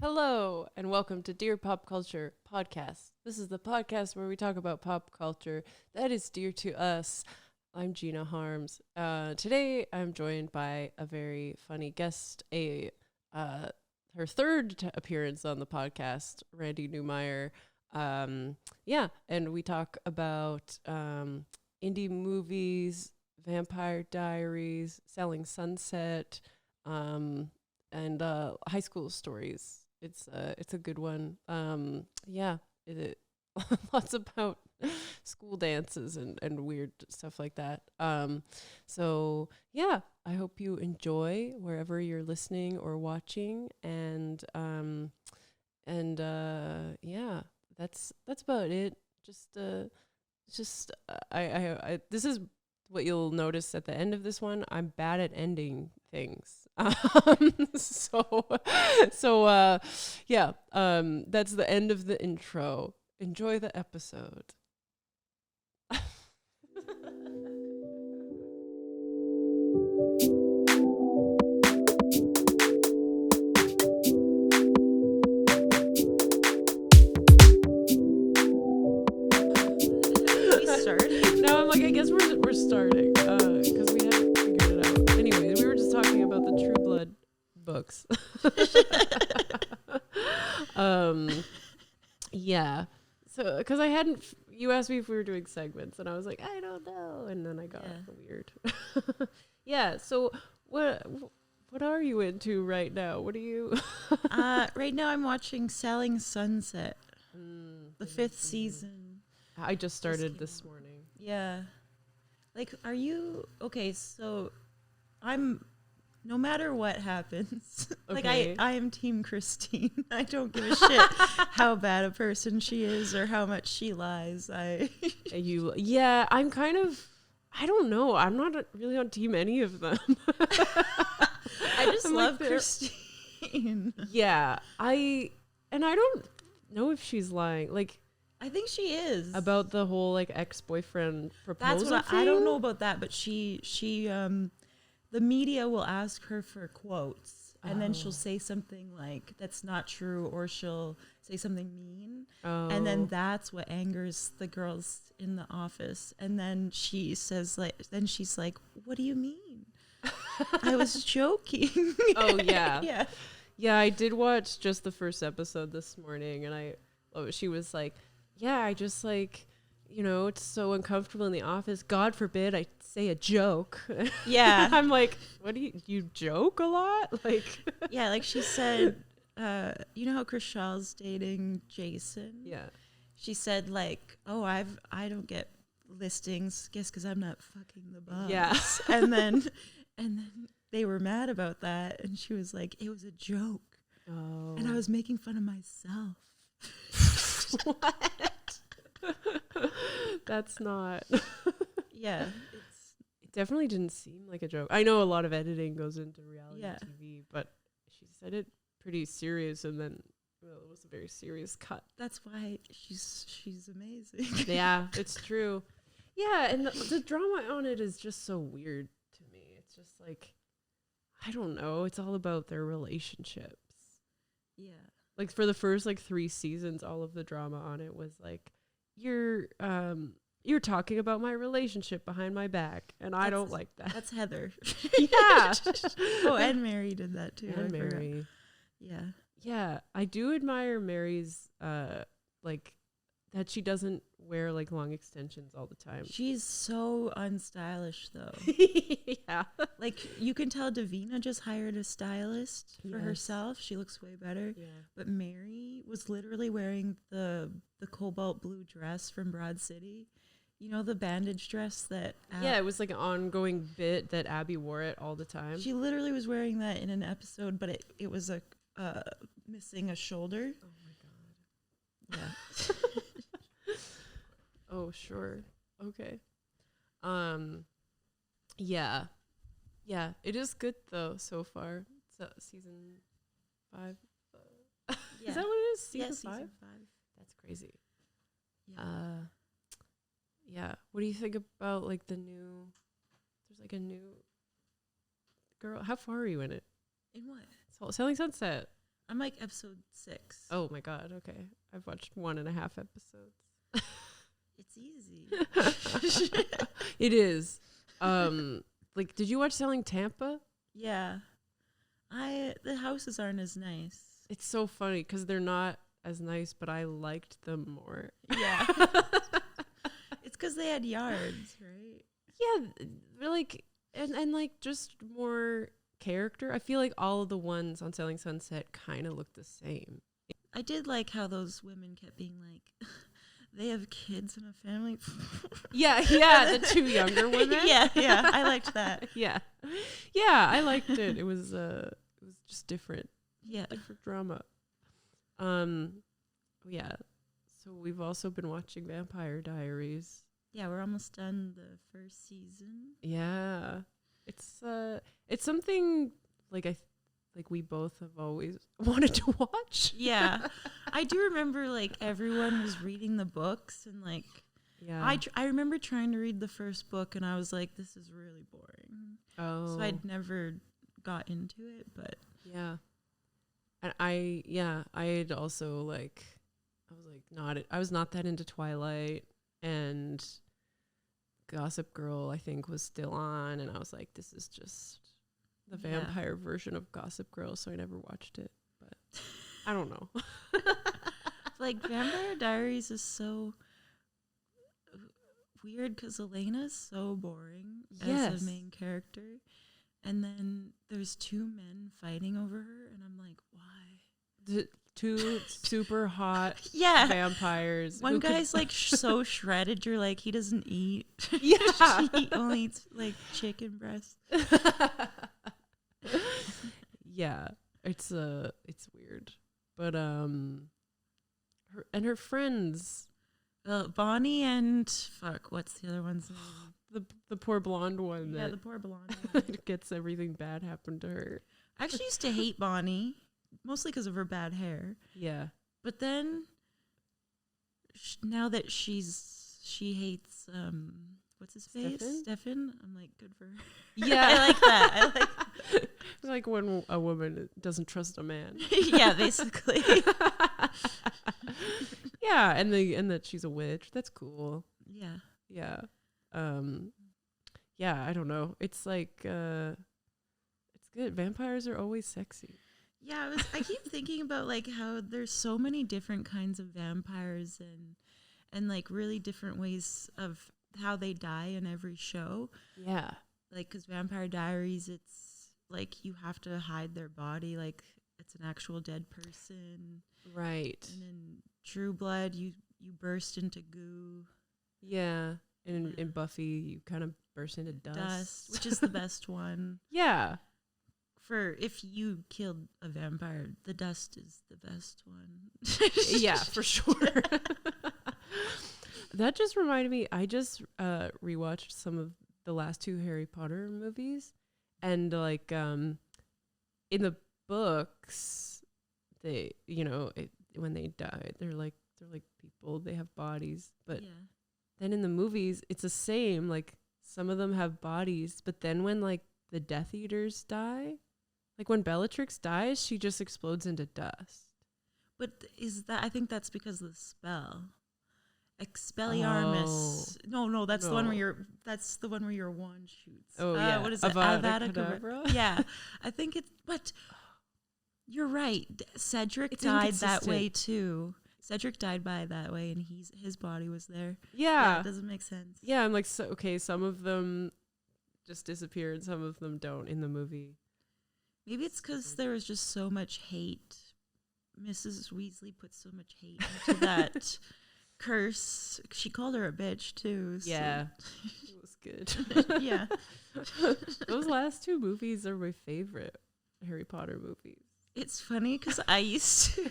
Hello, and welcome to Dear Pop Culture Podcast. This is the podcast where we talk about pop culture that is dear to us. I'm Gina Harms. Today, I'm joined by a very funny guest, her third appearance on the podcast, Randee Neumeyer. And we talk about indie movies, Vampire Diaries, Selling Sunset, and high school stories. It's a good one. Lots about school dances and weird stuff like that. So yeah, I hope you enjoy wherever you're listening or watching. And that's about it. I this is what you'll notice at the end of this one. I'm bad at ending things. That's the end of the intro. Enjoy the episode. Now I'm like, I guess we're starting because we haven't figured it out. Anyways, we were just talking about the True Blood books. Yeah. So because you asked me if we were doing segments, and I was like, I don't know, and then I got weird. Yeah. So what are you into right now? What are you? Right now I'm watching Selling Sunset, the 5th season. I just started this morning. Yeah. Like, are you okay? So, no matter what happens, like I am Team Christine. I don't give a shit how bad a person she is or how much she lies. I'm kind of. I don't know. I'm not really on team any of them. I just love Christine. Yeah, I don't know if she's lying. Like, I think she is about the whole like ex-boyfriend proposal. That's what I don't know about that, but she the media will ask her for quotes, and then she'll say something like that's not true, or she'll say something mean, and then that's what angers the girls in the office. And then she's like, "What do you mean? I was joking." Oh yeah, yeah, yeah. I did watch just the first episode this morning, and she was like, "Yeah, I just like." It's so uncomfortable in the office. God forbid I say a joke. Yeah. I'm like, what do you joke a lot? Like, yeah, like she said, you know how Chris Shaw's dating Jason? Yeah. She said like, oh, I don't get listings, guess because I'm not fucking the boss. Yeah. and then they were mad about that, and she was like, it was a joke. Oh. And I was making fun of myself. What? That's not. Yeah, it definitely didn't seem like a joke. I know a lot of editing goes into reality TV, but she said it pretty serious, and then it was a very serious cut. That's why she's amazing. Yeah, it's true. Yeah, and the drama on it is just so weird to me. It's just like, I don't know. It's all about their relationships. Yeah. Like for the first 3 seasons, all of the drama on it was like, you're talking about my relationship behind my back, and I don't like that. That's Heather. Yeah. Oh, and Mary did that too. And Mary. Yeah. Yeah, I do admire Mary's that she doesn't wear long extensions all the time. She's so unstylish though. Yeah. Like you can tell Davina just hired a stylist for herself. She looks way better. Yeah. But Mary was literally wearing the cobalt blue dress from Broad City. You know, the bandage dress that... it was like an ongoing bit that Abby wore it all the time. She literally was wearing that in an episode, but it was missing a shoulder. Oh my God. Yeah. Oh, sure. Okay. Yeah. Yeah, it is good though so far. So season 5. Is that what it is? Season 5? Season 5. That's crazy. Yeah. Yeah. What do you think about the new? There's a new girl. How far are you in it? In what? Selling Sunset. I'm like episode 6. Oh my god, okay. I've watched 1.5 episodes. It's easy. It is. Like, did you watch Selling Tampa? Yeah. The houses aren't as nice. It's so funny because they're not as nice, but I liked them more. Yeah. It's because they had yards, right? Yeah, they're like, and like just more character. I feel like all of the ones on Selling Sunset kind of look the same. I did like how those women kept being like, they have kids and a family. Yeah, the 2 younger women. Yeah, I liked that. Yeah, I liked it. It was just different. Yeah, different drama. Yeah. So we've also been watching Vampire Diaries. Yeah, we're almost done the first season. Yeah, it's something like we both have always wanted to watch. Yeah, I do remember like everyone was reading the books and like, yeah, I remember trying to read the first book and I was like, this is really boring. Oh, So I'd never got into it, but yeah, and I had also like, I was not that into Twilight, and Gossip Girl I think was still on, and I was like, this is just the vampire version of Gossip Girl, so I never watched it. But I don't know. Like Vampire Diaries is so weird because Elena's so boring as a main character, and then there's 2 men fighting over her, and I'm like, why? 2 super hot vampires. One guy's like so shredded, you're like, he doesn't eat. Yeah. He only eats like chicken breast. Yeah, it's weird, but her friends, Bonnie and what's the other one's name? the poor blonde one. Yeah, that the poor blonde one. gets everything bad happen to her. I actually used to hate Bonnie, mostly because of her bad hair. Yeah, but then now that she hates what's his face? Stefan. I'm like, good for her. Yeah. I like that. I like it's like when a woman doesn't trust a man. Yeah, basically. Yeah, and that she's a witch. That's cool. Yeah. Yeah. Yeah, I don't know. It's like it's good. Vampires are always sexy. Yeah, I keep thinking about like how there's so many different kinds of vampires and like really different ways of how they die in every show. Yeah. Like, because Vampire Diaries, it's like you have to hide their body, like it's an actual dead person. Right. And then True Blood, you burst into goo. Yeah. And in Buffy, you kind of burst into dust. Which is the best one. Yeah. For if you killed a vampire, the dust is the best one. Yeah, for sure. That just reminded me, I just rewatched some of the last 2 Harry Potter movies, and like in the books, they, when they die, they're like people, they have bodies, but then in the movies it's the same, like some of them have bodies, but then when like the Death Eaters die, like when Bellatrix dies, she just explodes into dust. But I think that's because of the spell. Expelliarmus. Oh. No, that's the one where your wand shoots. Oh yeah. What is it? Avada Kedavra? Yeah. I think it's, but you're right. Cedric died that way too. Cedric died by that way, and his body was there. Yeah. It doesn't make sense. Yeah, I'm like, so okay, some of them just disappear and some of them don't in the movie. Maybe it's because there was just so much hate. Mrs. Weasley put so much hate into that curse. She called her a bitch too. So. Yeah, it was good. Yeah. Those last 2 movies are my favorite Harry Potter movies. It's funny because I used to,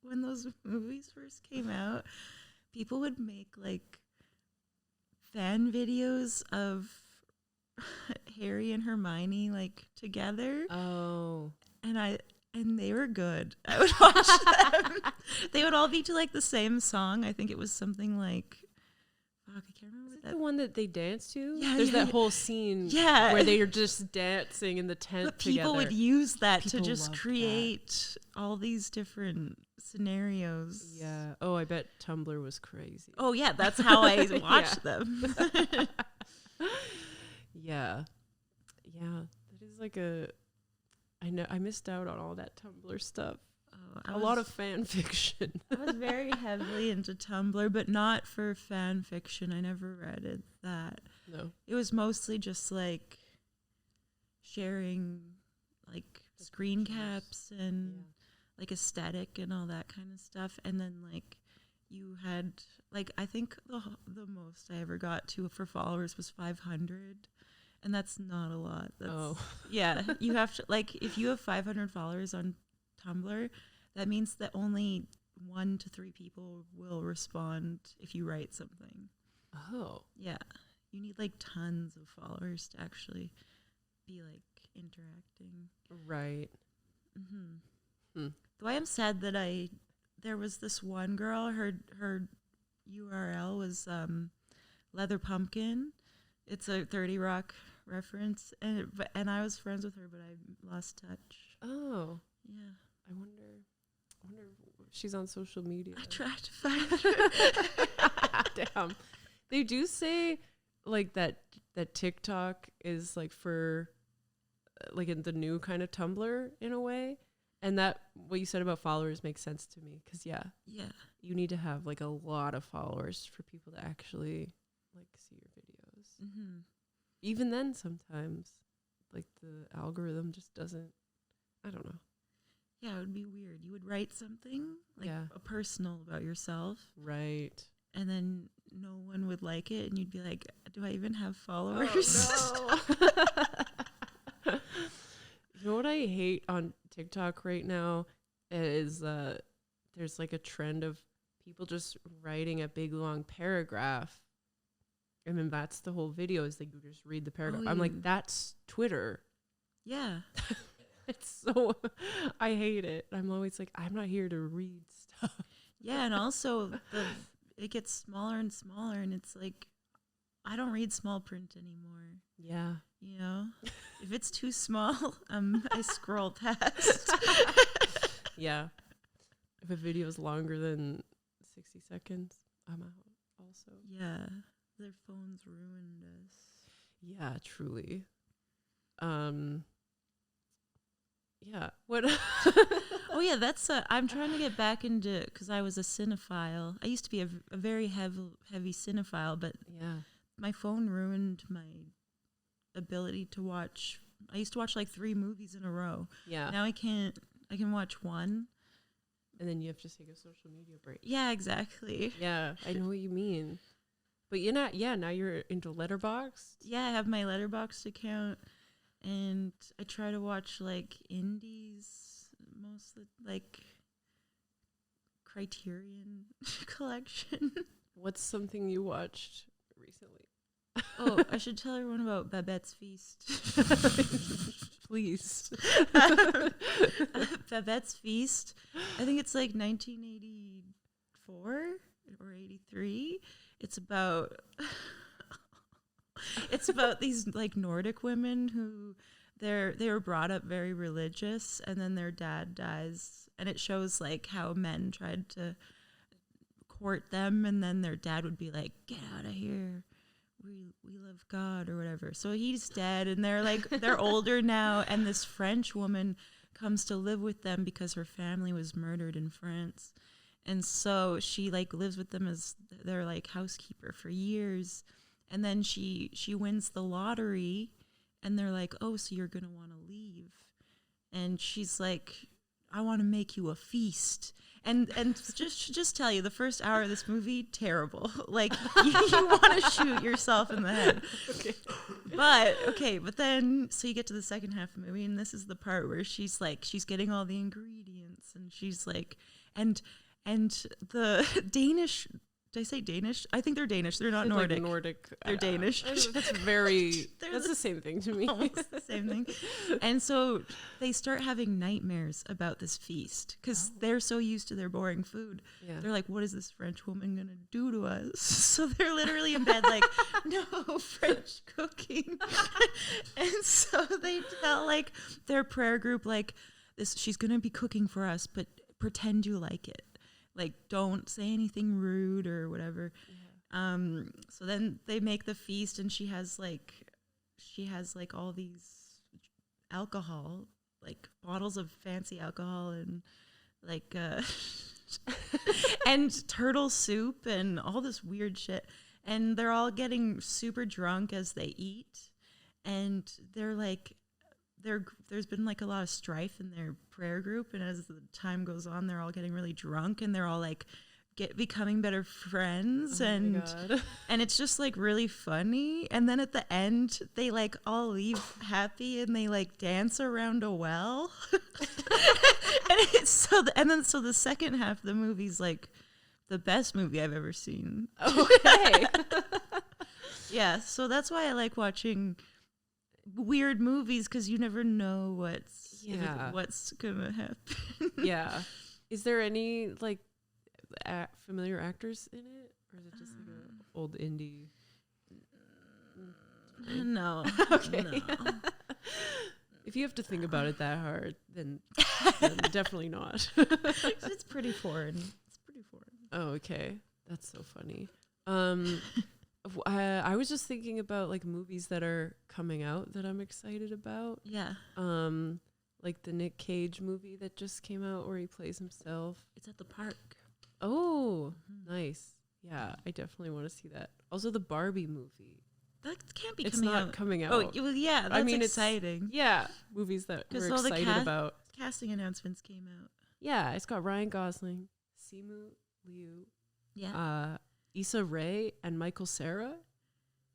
when those movies first came out, people would make like fan videos of Harry and Hermione like together. Oh. And they were good. I would watch them. They would all be to like the same song. I think it was something like I can't remember Is it that. the one that they dance to? Yeah, There's yeah, that whole scene yeah, where they are just dancing in the tent but people together. would use that to People just loved create all these different scenarios. Yeah. Oh, I bet Tumblr was crazy. Oh yeah, that's how I watched them. Yeah. Yeah. That is like a. I know I missed out on all that Tumblr stuff. A lot of fan fiction. I was very heavily into Tumblr, but not for fan fiction. I never read that. No. It was mostly just like sharing like screen caps and like aesthetic and all that kind of stuff. And then like you had like, I think the most I ever got to for followers was 500. And that's not a lot. Yeah. You have to, like, if you have 500 followers on Tumblr, that means that only 1 to 3 people will respond if you write something. Oh. Yeah. You need like tons of followers to actually be like interacting. Right. Though I am sad that there was this one girl, her URL was Leather Pumpkin. It's a 30 Rock reference, and I was friends with her, but I lost touch. Oh. Yeah. I wonder if she's on social media. I tried to find her. Damn. They do say like that TikTok is like for like in the new kind of Tumblr in a way. And that what you said about followers makes sense to me. 'Cause yeah, you need to have like a lot of followers for people to actually like see your videos. Even then sometimes like the algorithm just doesn't, I don't know. Yeah, it would be weird. You would write something like a personal about yourself. Right. And then no one would like it, and you'd be like, do I even have followers? Oh, no. You know what I hate on TikTok right now is there's like a trend of people just writing a big long paragraph, and then that's the whole video is like you just read the paragraph. I'm like, that's Twitter. Yeah. It's so I hate it. I'm always like, I'm not here to read stuff. Yeah, and also it gets smaller and smaller, and it's like I don't read small print anymore. Yeah. You know? If it's too small, I scroll past. Yeah. If a video is longer than 60 seconds, I'm out also. Yeah. Their phones ruined us. Yeah, truly. Yeah. What? Oh yeah, that's I'm trying to get back into, because I was a cinephile. I used to be a very heavy cinephile, but yeah, my phone ruined my ability to watch. I used to watch like 3 movies in a row. Yeah. Now I can't. I can watch one. And then you have to take a social media break. Yeah, exactly. Yeah, I know what you mean. But you're not, now you're into letterboxd? Yeah, I have my letterboxd account, and I try to watch like indies, mostly like Criterion Collection. What's something you watched recently? Oh, I should tell everyone about Babette's Feast. Please. Babette's Feast. I think it's like 1984 or 83. It's about these like Nordic women who they were brought up very religious, and then their dad dies, and it shows like how men tried to court them, and then their dad would be like, "Get out of here. We love God," or whatever. So he's dead, and they're older now, and this French woman comes to live with them because her family was murdered in France. And so she like lives with them as their like housekeeper for years. And then she wins the lottery, and they're like, "Oh, so you're going to want to leave." And she's like, "I want to make you a feast." And just tell you, the first hour of this movie, terrible. Like you want to shoot yourself in the head. But then so you get to the second half of the movie, and this is the part where she's getting all the ingredients, and she's like, and the Danish Did I say Danish? I think they're Danish. They're not It's Nordic. Like Nordic. They're Danish. That's very. That's the same thing to me. Almost the same thing. And so they start having nightmares about this feast because they're so used to their boring food. Yeah. They're like, what is this French woman going to do to us? So they're literally in bed like, no French cooking. And so they tell like their prayer group like, this, she's going to be cooking for us, but pretend you like it. Like, don't say anything rude or whatever. Yeah. So then they make the feast, and she has like all these alcohol, like bottles of fancy alcohol, and like and turtle soup and all this weird shit. And they're all getting super drunk as they eat, and they're like, there's been like a lot of strife in their prayer group, and as the time goes on, they're all getting really drunk, and they're all like becoming better friends, and it's just like really funny. And then at the end, they like all leave happy, and they like dance around a well. And it's so the second half of the movie's like the best movie I've ever seen. Okay. Yeah, so that's why I like watching weird movies, because you never know what's gonna happen. Yeah. Is there any like familiar actors in it, or is it just like an old indie? No. Okay. No. If you have to think about it that hard, then definitely not. It's pretty foreign. Oh, okay. That's so funny. I was just thinking about like movies that are coming out that I'm excited about. Yeah. Like the Nick Cage movie that just came out where he plays himself. It's at the park. Oh, nice. Yeah, I definitely want to see that. Also, the Barbie movie. That can't be It's coming out. not coming out. Oh, well, yeah, that's exciting. Yeah, movies that we're excited about. Casting announcements came out. Yeah, it's got Ryan Gosling, Simu Liu, Issa Rae, and Michael Cera.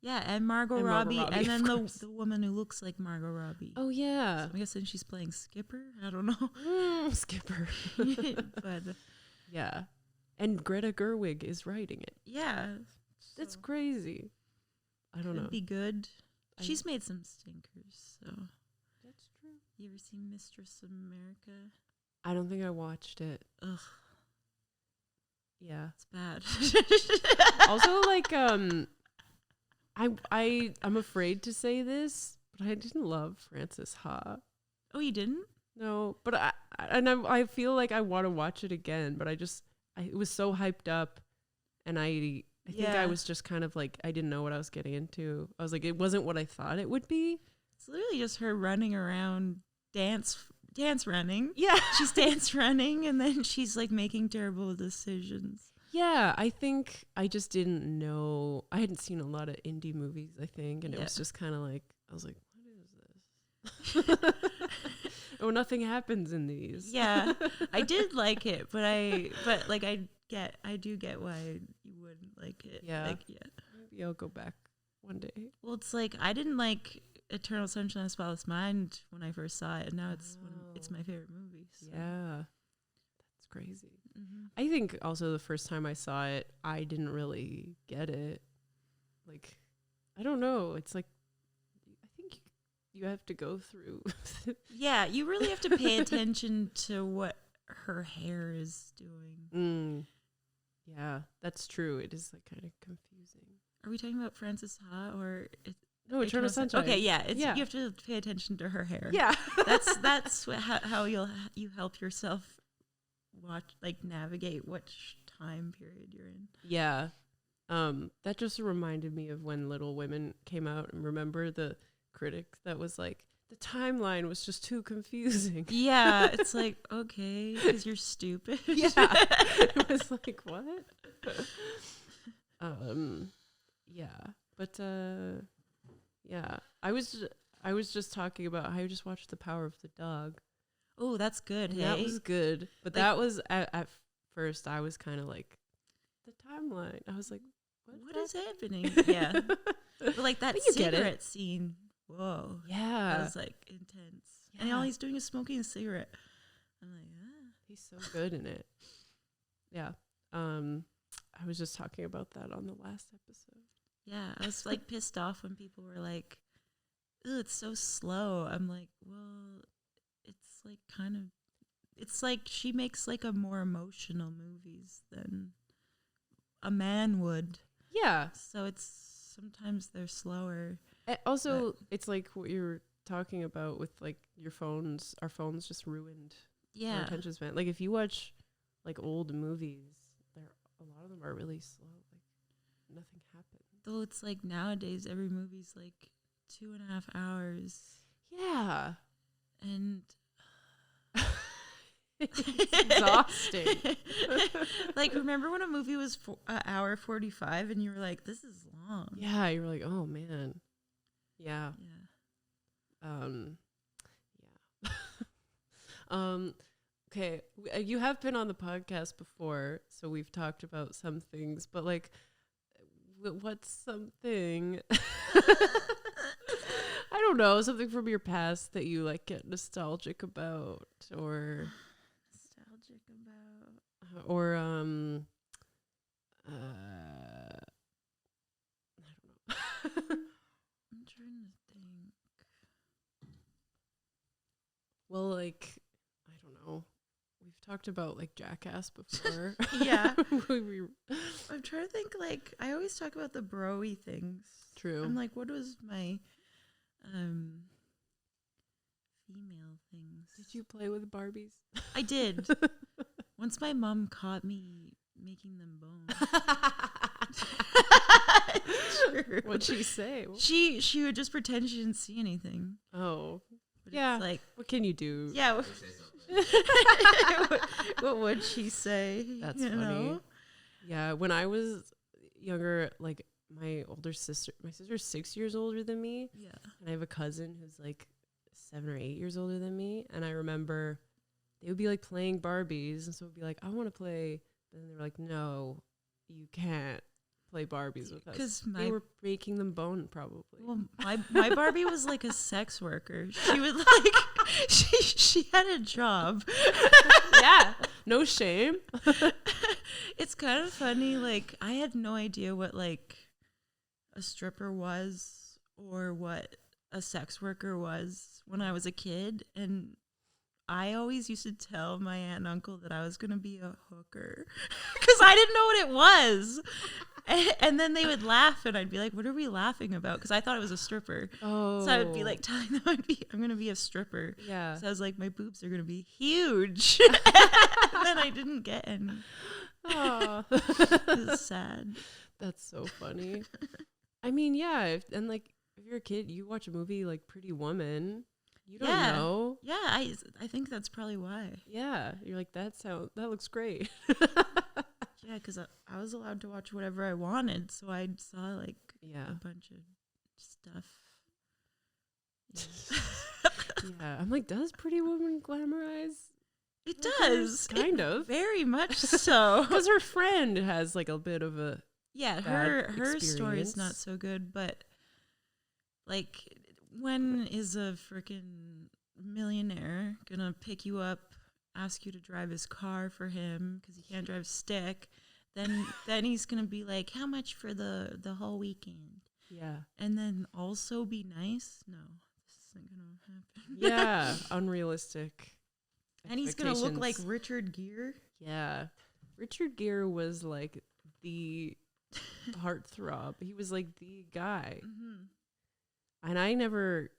Yeah, and Margot Robbie, and then the woman who looks like Margot Robbie. Oh, yeah. So I'm guessing she's playing Skipper. I don't know. Skipper. But yeah. And Greta Gerwig is writing it. Yeah. That's crazy. I don't know. Could be good. She's made some stinkers, so. That's true. You ever seen Mistress America? I don't think I watched it. Ugh. Yeah. It's bad. Also, like, I'm afraid to say this, but I didn't love Frances Ha. Oh, you didn't? No, but I feel like I want to watch it again, but it was so hyped up, and I think I was just kind of like, I didn't know what I was getting into. I was like, it wasn't what I thought it would be. It's literally just her running around, dance running. Yeah. She's dance running, and then she's like making terrible decisions. Yeah, I think I just didn't know. I hadn't seen a lot of indie movies, I think, and it was just kind of like, I was like, what is this? Oh, nothing happens in these. Yeah, I did like it, but I do get why you wouldn't like it. Yeah. Like, yeah. Maybe I'll go back one day. Well, it's like I didn't like Eternal Sunshine of the Spotless Mind when I first saw it, and now it's my favorite movie. So. Yeah, that's crazy. Mm-hmm. I think also the first time I saw it, I didn't really get it. Like, I don't know. It's like, I think you have to go through. Yeah, you really have to pay attention to what her hair is doing. Yeah, that's true. It is like kind of confusing. Are we talking about Frances Ha or? No, Eternal Sunshine. Okay, yeah, you have to pay attention to her hair. Yeah, that's how you help yourself navigate which time period you're in. Yeah, that just reminded me of when Little Women came out, and remember the critic that was like, the timeline was just too confusing. Yeah, it's like, okay, because you're stupid. Yeah, it was like, what? Yeah, but yeah, I was just talking about how I just watched The Power of the Dog. Oh, that's good. Hey? That was good, but that was at first I was kind of like, the timeline. I was like, what is happening? Yeah, but like that cigarette scene. Whoa. Yeah, that was like intense. Yeah. And all he's doing is smoking a cigarette. I'm like, he's so good in it. Yeah. I was just talking about that on the last episode. Yeah, I was like pissed off when people were like, "Ugh, it's so slow." I'm like, well, it's like kind of, it's like she makes like a more emotional movies than a man would. Yeah. So it's sometimes they're slower. Also, it's like what you're talking about with like your phones. Our phones just ruined our attention span. Like if you watch like old movies, a lot of them are really slow. Like nothing happens. Though it's like nowadays every movie's like 2.5 hours. Yeah. And it's exhausting. Like, remember when a movie was an hour 45 and you were like, this is long. Yeah, you were like, oh man. Yeah. Okay, you have been on the podcast before, so we've talked about some things, but like what's something I don't know, something from your past that you like get nostalgic about, or or I don't know. I'm trying to think. Well, like, I don't know. We've talked about like Jackass before. Yeah. I'm trying to think, like, I always talk about the bro-y things. True. I'm like, what was my female things? Did you play with Barbies? I did. Once my mom caught me making them bone. What'd she say? She would just pretend she didn't see anything. Oh. But yeah. It's like, what can you do? Yeah. What would she say? That's funny. Know? Yeah. When I was younger, like my sister's 6 years older than me. Yeah. And I have a cousin who's like 7 or 8 years older than me. And I remember they would be like playing Barbies. And so it would be like, I want to play. But then they were like, no, you can't play Barbies with us. Because they were making them bone, probably. Well, my Barbie was like a sex worker. She would like, she had a job. Yeah. No shame. It's kind of funny. Like, I had no idea what like a stripper was or what a sex worker was when I was a kid. And I always used to tell my aunt and uncle that I was going to be a hooker because I didn't know what it was. And then they would laugh and I'd be like, what are we laughing about? Because I thought it was a stripper. Oh. So I would be like telling them I'm going to be a stripper. Yeah. So I was like, my boobs are going to be huge. And then I didn't get any. Oh. It was sad. That's so funny. I mean, yeah. If you're a kid, you watch a movie like Pretty Woman. You don't know. Yeah, I think that's probably why. Yeah, you're like, that looks great. Yeah, because I was allowed to watch whatever I wanted, so I saw like a bunch of stuff. Yeah, I'm like, does Pretty Woman glamorize? It does, kind of, very much so. Because her friend has like a bit of a her story is not so good, but like, when is a freaking millionaire gonna pick you up, ask you to drive his car for him because he can't drive stick? Then he's gonna be like, how much for the whole weekend? Yeah. And then also be nice? No, this isn't gonna happen. Yeah, unrealistic. And he's gonna look like Richard Gere. Yeah, Richard Gere was like the heartthrob. He was like the guy. Mm-hmm. And I never,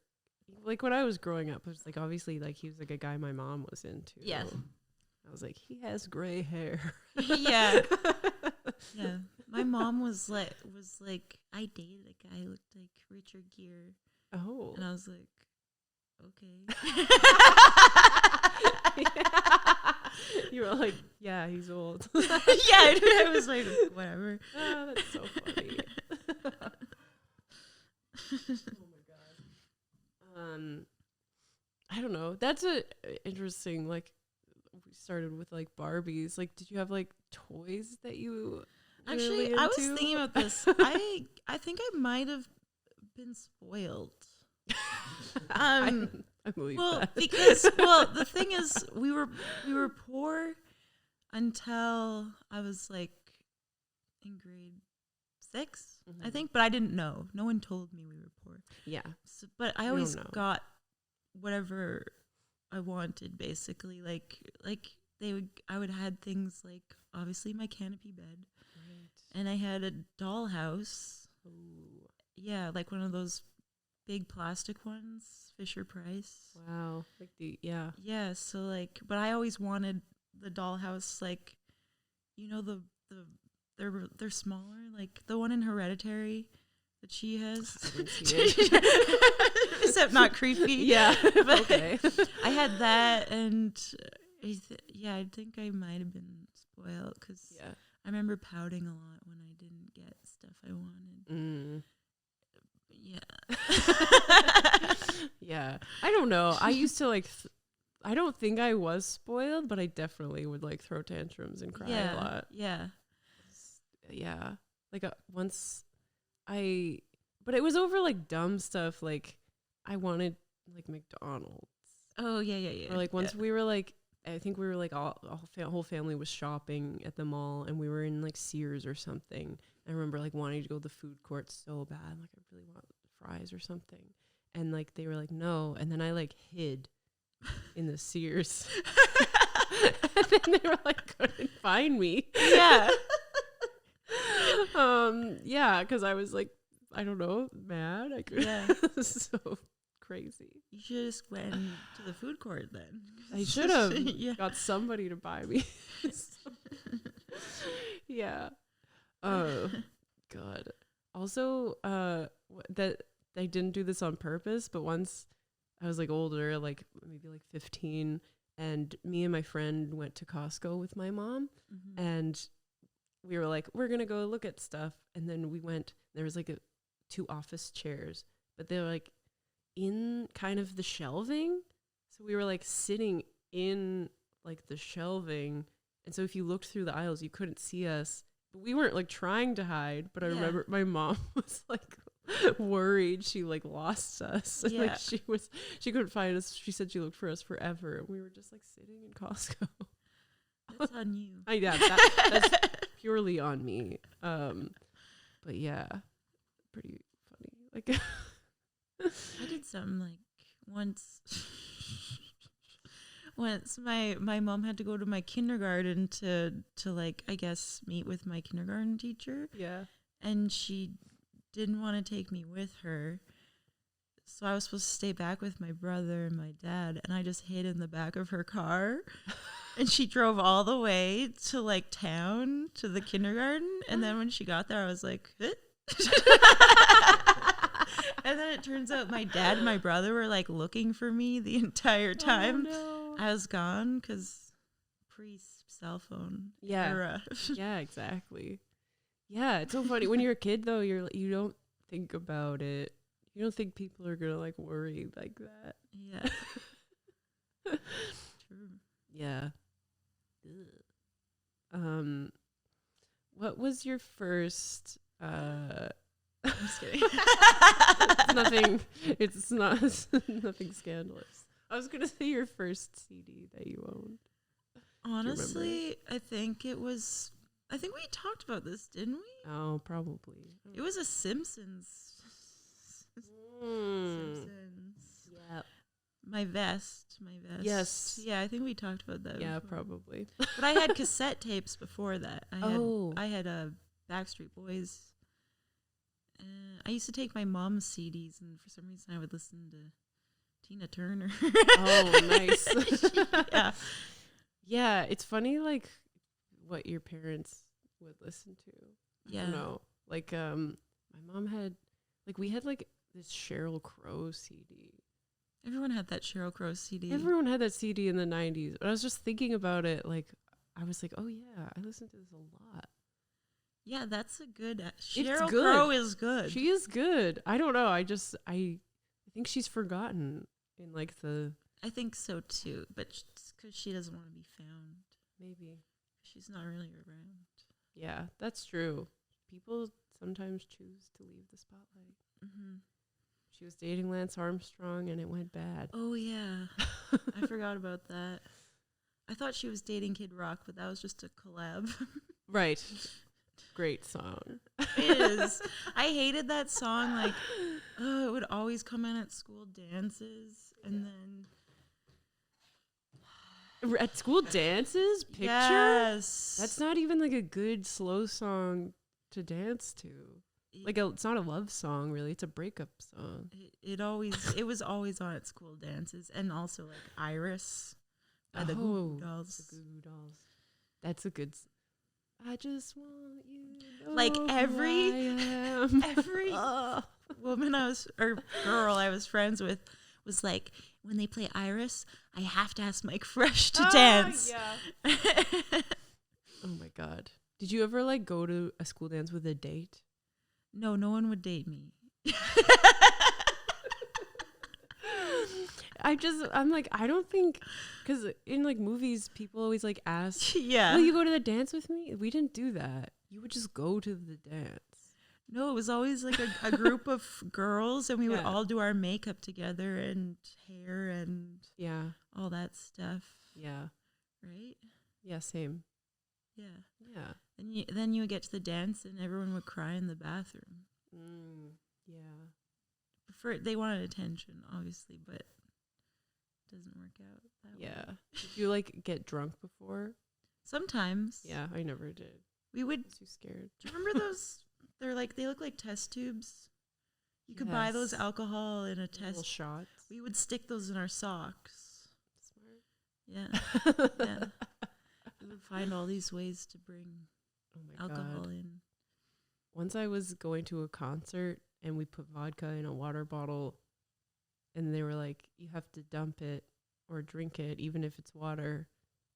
like, when I was growing up, it was like, obviously, like, he was like a guy my mom was into. Yes. I was like, he has gray hair. Yeah. Yeah. My mom was like, I dated a guy who looked like Richard Gere. Oh. And I was like, okay. You were like, yeah, he's old. Yeah, I was like, whatever. Oh, that's so funny. Oh my god. I don't know. That's a interesting, like, we started with like Barbies. Like, did you have like toys that you actually really I was thinking about this. I think I might have been spoiled. I believe that. Because the thing is, we were poor until I was like in grade 6, I think, but I didn't know. No one told me we were poor. Yeah. So, but I always got whatever I wanted, basically. Like I would had things like, obviously, my canopy bed. Right. And I had a dollhouse. Ooh. Yeah, like one of those big plastic ones, Fisher Price. Wow. Like Yeah, so like, but I always wanted the dollhouse, like, you know, they're smaller, like the one in Hereditary that she has. I didn't see it. Except not creepy. Yeah. But okay. I had that, and I think I might have been spoiled because I remember pouting a lot when I didn't get stuff I wanted. Yeah. Yeah. I don't know. I used to like, I don't think I was spoiled, but I definitely would like throw tantrums and cry a lot. Yeah. Yeah. Like once but it was over like dumb stuff. Like I wanted like McDonald's. Oh, yeah. Or like once we were like, I think we were like whole family was shopping at the mall, and we were in like Sears or something. I remember like wanting to go to the food court so bad. Like I really want fries or something. And like they were like, no. And then I like hid in the Sears. And then they were like, couldn't find me. Yeah. Yeah, because I was like, I don't know, mad. It was so crazy. You should have just went to the food court then. I should have got somebody to buy me. Yeah. Oh God. Also, that I didn't do this on purpose, but once I was like older, like maybe like 15, and me and my friend went to Costco with my mom, and we were like, we're gonna go look at stuff, and then we went. There was like 2 office chairs, but they were like in kind of the shelving, so we were like sitting in like the shelving, and so if you looked through the aisles, you couldn't see us. But we weren't like trying to hide, but I remember my mom was like worried she like lost us. Yeah. Like she couldn't find us. She said she looked for us forever, and we were just like sitting in Costco. That's on you. That's purely on me. But yeah, pretty funny. Like I did something like once my mom had to go to my kindergarten to like, I guess, meet with my kindergarten teacher. Yeah. And she didn't want to take me with her. So I was supposed to stay back with my brother and my dad, and I just hid in the back of her car. And she drove all the way to like town to the kindergarten, and then when she got there, I was like, eh? And then it turns out my dad and my brother were like looking for me the entire time. Oh, no. I was gone because pre-cell phone era. Yeah, exactly. Yeah, it's so funny when you're a kid though. You don't think about it. You don't think people are gonna like worry like that. Yeah. True. Yeah. What was your first I'm just kidding. It's not nothing scandalous. I was gonna say your first CD that you owned. Honestly, I think we talked about this, didn't we? Oh, probably. It was a Simpsons. Simpsons. Yep. My vest. Yes. Yeah, I think we talked about that. Yeah, before. probably. But I had cassette tapes before that. I had Backstreet Boys. I used to take my mom's CDs, and for some reason I would listen to Tina Turner. Oh, nice. Yeah. Yeah, it's funny like what your parents would listen to. Yeah. I don't know. Like my mom had we had like this Sheryl Crow CD. Everyone had that Sheryl Crow CD. Everyone had that CD in the 90s. But I was just thinking about it, like I was like, oh yeah, I listened to this a lot. Yeah, that's a good. Sheryl Crow is good. She is good. I don't know. I think she's forgotten in like the. I think so too, but because she doesn't want to be found. Maybe she's not really around. Yeah, that's true. People sometimes choose to leave the spotlight. Mm-hmm. She was dating Lance Armstrong, and it went bad. Oh yeah, I forgot about that. I thought she was dating Kid Rock, but that was just a collab. Right. Great song. It is. I hated that song. Like, it would always come in at school dances, and then At school dances? Picture? Yes. That's not even like a good slow song to dance to. Like, it's not a love song, really. It's a breakup song. It was always on at school dances, and also like Iris by the Goo Goo Dolls. The Goo Goo Dolls. That's a good. I just want you to know Like who every I am. woman girl I was friends with was like, when they play Iris, I have to ask Mike Fresh to dance. Yeah. Oh my God. Did you ever like go to a school dance with a date? No one would date me. I'm like, I don't think, because in like movies, people always like ask, Yeah. will you go to the dance with me? We didn't do that. You would just go to the dance. No, it was always like a group of girls, and we would Yeah. all do our makeup together and hair and all that stuff. Yeah. Right? Yeah, same. Yeah. Yeah. And then you would get to the dance, and everyone would cry in the bathroom. Yeah. They wanted attention, obviously, but it doesn't work out that way. Yeah. Did you like get drunk before? Sometimes. Yeah, I never did. We would. I was too scared. Do you remember those? They look like test tubes. You could buy those alcohol in a Little test. shots. We would stick those in our socks. Smart. Yeah. Yeah. We would find all these ways to bring alcohol in. Once I was going to a concert and we put vodka in a water bottle, and they were like, you have to dump it or drink it, even if it's water.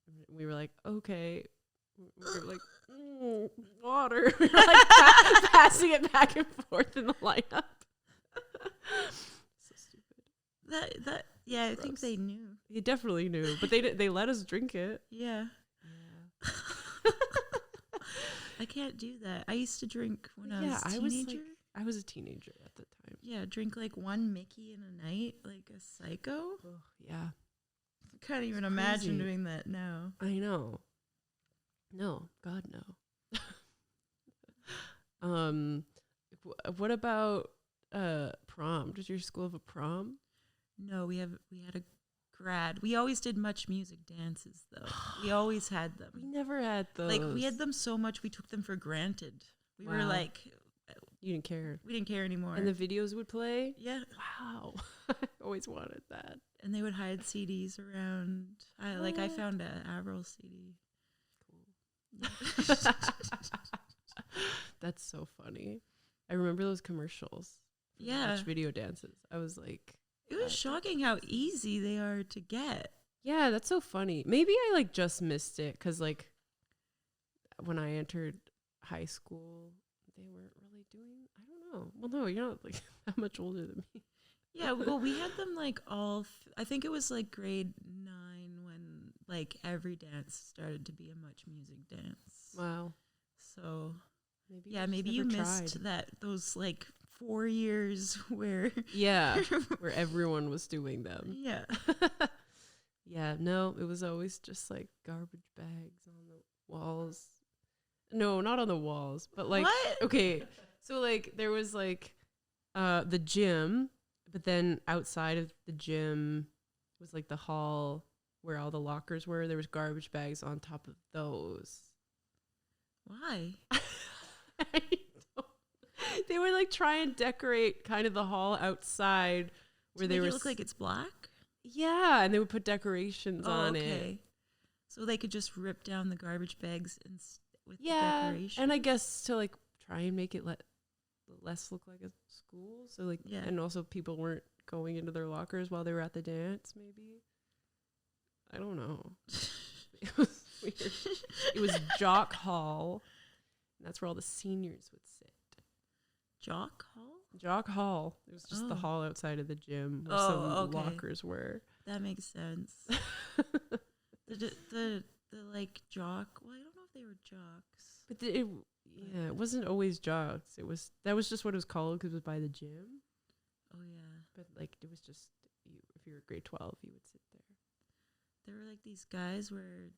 And we were like, okay. We were like, water. We were like passing it back and forth in the lineup. So stupid. Yeah, I Gross. think they knew. They definitely knew, but they let us drink it. Yeah. I can't do that. I used to drink when I was a teenager. I was a teenager at the time. Yeah, drink like one Mickey in a night, like a psycho. Oh, yeah. I can't even imagine doing that now. I know. No, God, no. What about prom? Does your school have a prom? No, we had a grad. We always did much music dances though. We always had them. We never had those. Like we had them so much we took them for granted. We were like, you didn't care. We didn't care anymore. And the videos would play? Yeah. Wow. I always wanted that. And they would hide CDs around. I found an Avril CD. Cool. That's so funny. I remember those commercials. Yeah. Watch video dances. I was like, it was shocking how easy they are to get. Yeah, that's so funny. Maybe I like just missed it because like when I entered high school, they weren't really doing. I don't know. Well, no, you're not like that much older than me. Yeah, well, we had them like I think it was like grade 9 when like every dance started to be a Much Music dance. Wow. So Maybe maybe you missed those like 4 years where where everyone was doing them. Yeah. Yeah, no, it was always just like garbage bags on the walls. No, not on the walls, but like What? Okay, so like there was like the gym, but then outside of the gym was like the hall where all the lockers were. There was garbage bags on top of those. Why? I don't. They would like try and decorate kind of the hall outside where they were. It look like it's black. Yeah, and they would put decorations on it. So they could just rip down the garbage bags with the decoration. And I guess to like try and make it less look like a school. So like, and also people weren't going into their lockers while they were at the dance. Maybe I don't know. It was weird. It was Jock Hall. And that's where all the seniors would sit. Jock Hall? Jock Hall. It was just the hall outside of the gym where some lockers were. That makes sense. the like jock. Well, I don't know if they were jocks. But it wasn't always jocks. That was just what it was called because it was by the gym. Oh yeah. But like it was just if you were grade 12, you would sit there. There were like these guys where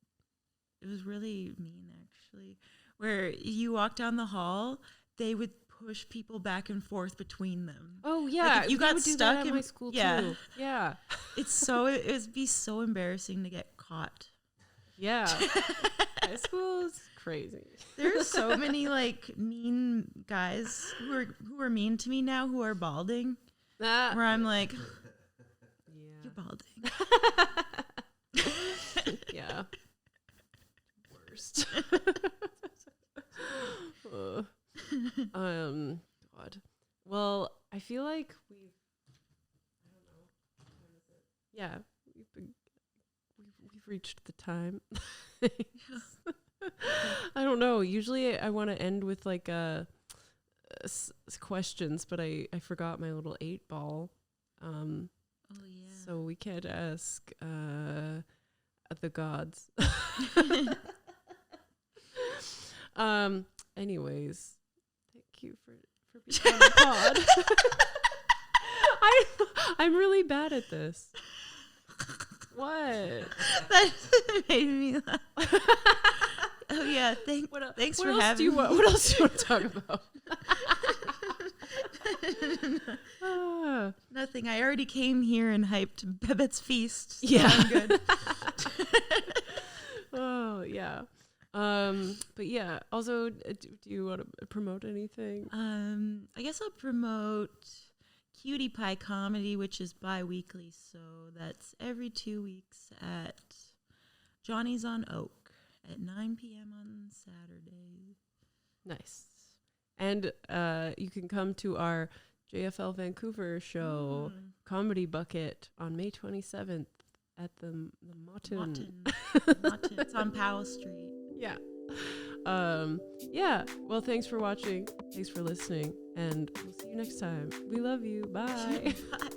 it was really mean actually. actually, where you walk down the hall, they would push people back and forth between them. Oh yeah, like if you got would do stuck that at in my school yeah. too. Yeah, It would be so embarrassing to get caught. Yeah. High school is crazy. There's so many like mean guys who are mean to me now who are balding. Where I'm like, you're balding. Yeah. Worst. God. Well, I feel like we've reached the time. I don't know. Usually I want to end with like questions, but I forgot my little 8-ball. Oh yeah. So we can't ask the gods. Anyways, thank you for being on the pod. I'm really bad at this. What? That made me laugh. Oh yeah, thanks for having me. What else do you want to talk about? Nothing. I already came here and hyped Babette's feast. So yeah, I'm good. Oh yeah. But yeah. Also, do you want to promote anything? I guess I'll promote Cutie Pie Comedy, which is bi-weekly, so that's every 2 weeks at Johnny's on Oak at 9 p.m. on Saturday. Nice. And you can come to our JFL Vancouver show, Comedy Bucket, on May 27th at the Motten. It's on Powell Street. Yeah. Yeah. Well, thanks for watching. Thanks for listening. And we'll see you next time. We love you. Bye. Bye.